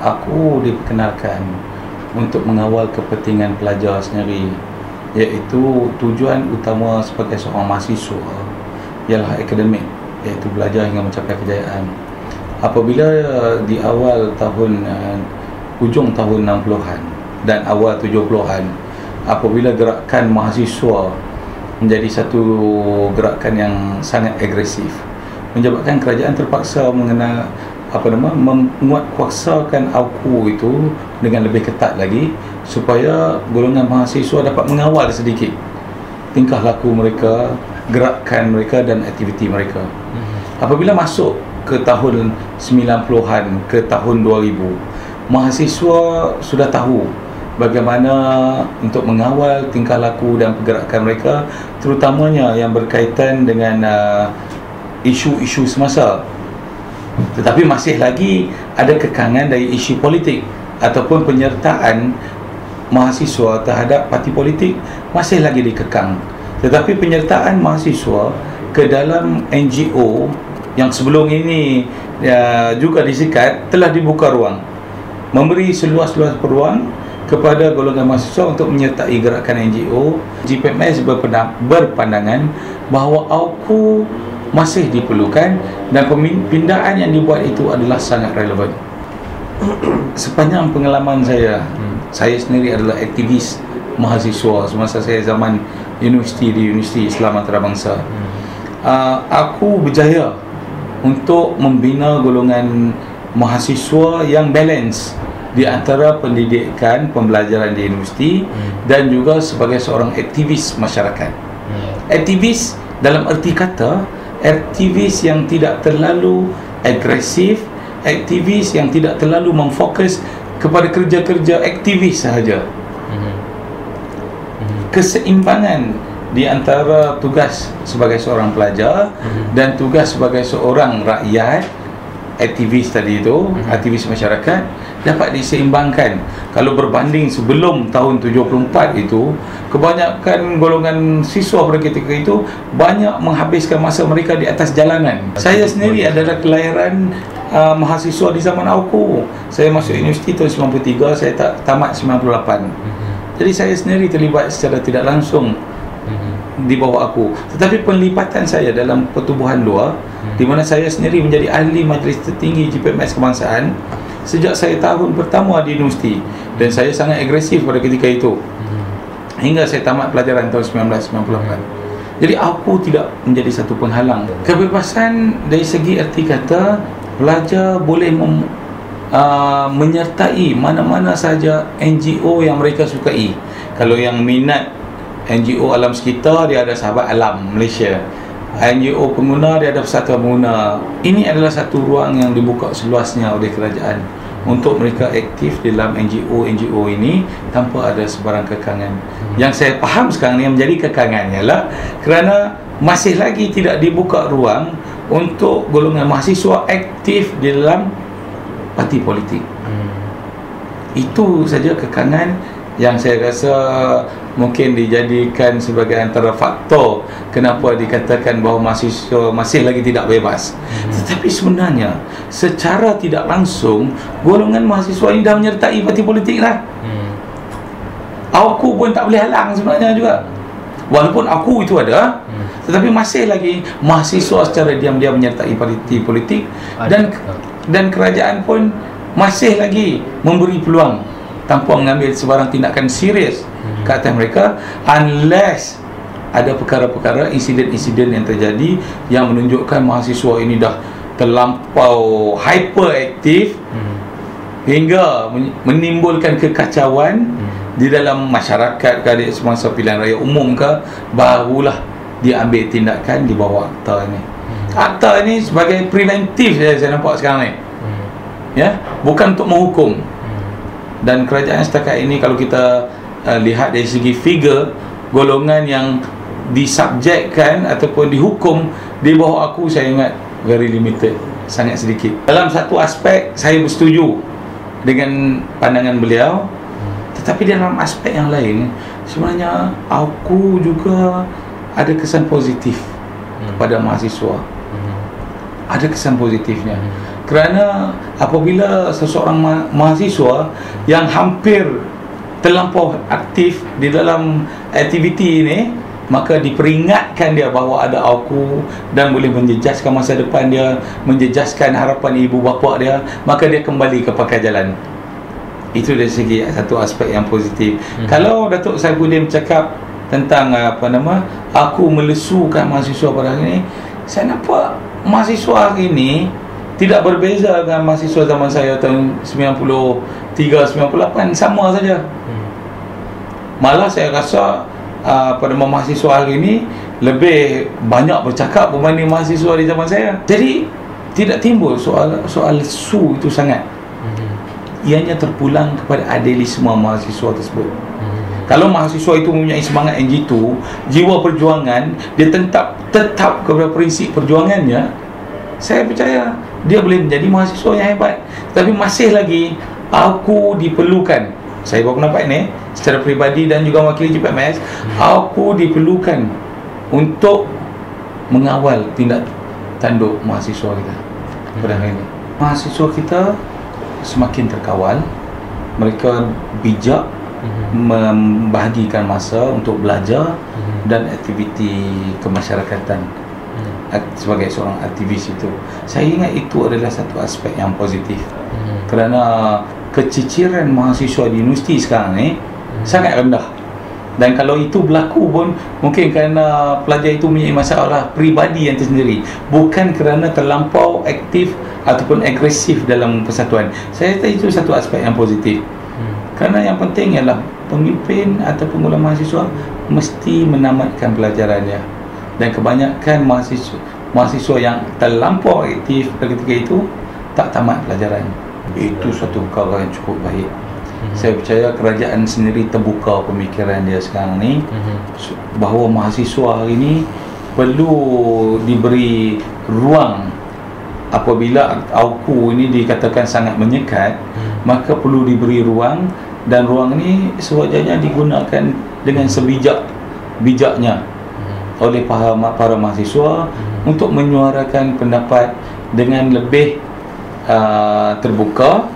aku diperkenalkan untuk mengawal kepentingan pelajar sendiri, iaitu tujuan utama sebagai seorang mahasiswa ialah akademik, iaitu belajar hingga mencapai kejayaan. Apabila di awal tahun hujung tahun 60-an dan awal 70-an, apabila gerakan mahasiswa menjadi satu gerakan yang sangat agresif, menyebabkan kerajaan terpaksa menguatkuasakan AUKU itu dengan lebih ketat lagi supaya golongan mahasiswa dapat mengawal sedikit tingkah laku mereka, gerakan mereka dan aktiviti mereka. Apabila masuk ke tahun 90-an ke tahun 2000, mahasiswa sudah tahu bagaimana untuk mengawal tingkah laku dan pergerakan mereka, terutamanya yang berkaitan dengan isu-isu semasa. Tetapi masih lagi ada kekangan dari isu politik ataupun penyertaan mahasiswa terhadap parti politik masih lagi dikekang. Tetapi penyertaan mahasiswa ke dalam NGO yang sebelum ini juga disikat telah dibuka ruang, memberi seluas-luas peluang kepada golongan mahasiswa untuk menyertai gerakan NGO. GPMS berpandangan bahawa AUKU masih diperlukan dan pindaan yang dibuat itu adalah sangat relevan. Sepanjang pengalaman saya sendiri adalah aktivis mahasiswa semasa saya zaman universiti di Universiti Islam Antarabangsa. Aku berjaya untuk membina golongan mahasiswa yang balance di antara pendidikan, pembelajaran di universiti dan juga sebagai seorang aktivis masyarakat. Aktivis dalam erti kata, aktivis yang tidak terlalu agresif, aktivis yang tidak terlalu memfokus kepada kerja-kerja aktivis sahaja. Keseimbangan di antara tugas sebagai seorang pelajar dan tugas sebagai seorang rakyat, aktivis tadi itu, aktivis masyarakat, dapat diseimbangkan. Kalau berbanding sebelum tahun 74 itu, kebanyakan golongan siswa pada ketika itu banyak menghabiskan masa mereka di atas jalanan. Saya sendiri adalah kelahiran mahasiswa di zaman AUKU. Saya masuk universiti tahun 93, saya tamat 98. Jadi saya sendiri terlibat secara tidak langsung di bawah aku. Tetapi penlipatan saya dalam pertubuhan luar, di mana saya sendiri menjadi ahli majlis tertinggi GPMS kebangsaan sejak saya tahun pertama di universiti, dan saya sangat agresif pada ketika itu hingga saya tamat pelajaran tahun 1998. Jadi aku tidak menjadi satu penghalang. Kebebasan dari segi erti kata, pelajar boleh menyertai mana-mana saja NGO yang mereka sukai. Kalau yang minat NGO alam sekitar, dia ada Sahabat Alam Malaysia. NGO pengguna, dia ada Persatuan Pengguna. Ini adalah satu ruang yang dibuka seluasnya oleh kerajaan untuk mereka aktif dalam NGO ini tanpa ada sebarang kekangan. Yang saya faham sekarang yang menjadi kekangan ialah kerana masih lagi tidak dibuka ruang untuk golongan mahasiswa aktif di dalam parti politik. Itu saja kekangan yang saya rasa mungkin dijadikan sebagai antara faktor kenapa dikatakan bahawa mahasiswa masih lagi tidak bebas. Tetapi sebenarnya secara tidak langsung golongan mahasiswa ini dah menyertai parti politik lah. AUKU pun tak boleh halang sebenarnya juga. Walaupun AUKU itu ada, tetapi masih lagi mahasiswa secara diam-diam menyertai parti politik, dan kerajaan pun masih lagi memberi peluang tanpa mengambil sebarang tindakan serius ke atas mereka, unless ada perkara-perkara, insiden-insiden yang terjadi yang menunjukkan mahasiswa ini dah terlampau hyperaktif hingga menimbulkan kekacauan di dalam masyarakat ke semasa pilihan raya umum ke, barulah diambil tindakan di bawah akta ini. Akta ini sebagai preventif saya nampak sekarang ni, ya, bukan untuk menghukum. Dan kerajaan setakat ini kalau kita lihat dari segi figure golongan yang disubjekkan ataupun dihukum di bawah aku, saya ingat very limited, sangat sedikit. Dalam satu aspek saya bersetuju dengan pandangan beliau, tetapi dalam aspek yang lain sebenarnya aku juga ada kesan positif kepada mahasiswa. Ada kesan positifnya. Kerana apabila seseorang mahasiswa yang hampir terlampau aktif di dalam aktiviti ini, maka diperingatkan dia bahawa ada auku dan boleh menjejaskan masa depan dia, menjejaskan harapan ibu bapa dia, maka dia kembali ke pakai jalan. Itu dari segi satu aspek yang positif. Kalau Datuk Saifuddin bercakap tentang aku melesukan mahasiswa pada hari ini, saya nampak mahasiswa hari ini tidak berbeza dengan mahasiswa zaman saya tahun 93-98, sama saja. Malah saya rasa pada mahasiswa hari ini lebih banyak bercakap berbanding mahasiswa di zaman saya. Jadi tidak timbul soal lesu itu sangat. Ianya terpulang kepada idealisme mahasiswa tersebut. Kalau mahasiswa itu mempunyai semangat yang jitu, jiwa perjuangan, dia tetap kepada prinsip perjuangannya, saya percaya dia boleh menjadi mahasiswa yang hebat. Tapi masih lagi aku diperlukan, saya berpendapat ini secara peribadi dan juga wakili JPMS, aku diperlukan untuk mengawal tindak tanduk mahasiswa kita pada hari ini. Mahasiswa kita semakin terkawal, mereka bijak membahagikan masa untuk belajar dan aktiviti kemasyarakatan sebagai seorang aktivis itu. Saya ingat itu adalah satu aspek yang positif. Kerana keciciran mahasiswa di universiti sekarang ni sangat rendah. Dan kalau itu berlaku pun mungkin kerana pelajar itu mempunyai masalah peribadi yang tersendiri, bukan kerana terlampau aktif ataupun agresif dalam persatuan. Saya kata itu satu aspek yang positif. Kerana yang penting ialah pemimpin atau pengulang mahasiswa mesti menamatkan pelajarannya. Dan kebanyakan mahasiswa yang terlampau aktif pada ketika itu tak tamat pelajaran. Itu suatu perkara yang cukup baik. Saya percaya kerajaan sendiri terbuka pemikiran dia sekarang ni, bahawa mahasiswa hari ini perlu diberi ruang. Apabila auku ini dikatakan sangat menyekat, maka perlu diberi ruang, dan ruang ini sewajarnya digunakan dengan sebijak-bijaknya oleh para mahasiswa untuk menyuarakan pendapat dengan lebih terbuka.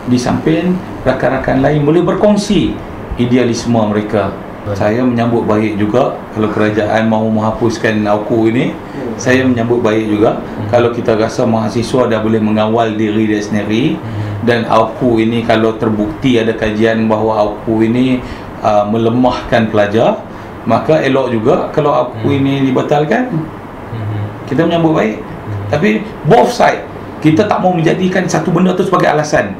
Di samping rakan-rakan lain boleh berkongsi idealisme mereka. Saya menyambut baik juga kalau kerajaan mahu menghapuskan auku ini. Saya menyambut baik juga kalau kita rasa mahasiswa dah boleh mengawal diri dia sendiri. Dan auku ini kalau terbukti ada kajian bahawa auku ini melemahkan pelajar, maka elok juga kalau auku ini dibatalkan. Kita menyambut baik. Tapi both side, kita tak mau menjadikan satu benda tu sebagai alasan.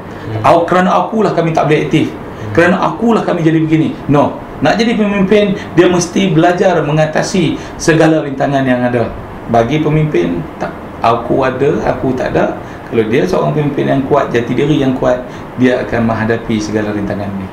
Kerana akulah kami tak boleh aktif, kerana akulah kami jadi begini. No, nak jadi pemimpin, dia mesti belajar mengatasi segala rintangan yang ada. Bagi pemimpin, tak, aku ada, aku tak ada. Kalau dia seorang pemimpin yang kuat, jati diri yang kuat, dia akan menghadapi segala rintangan ini.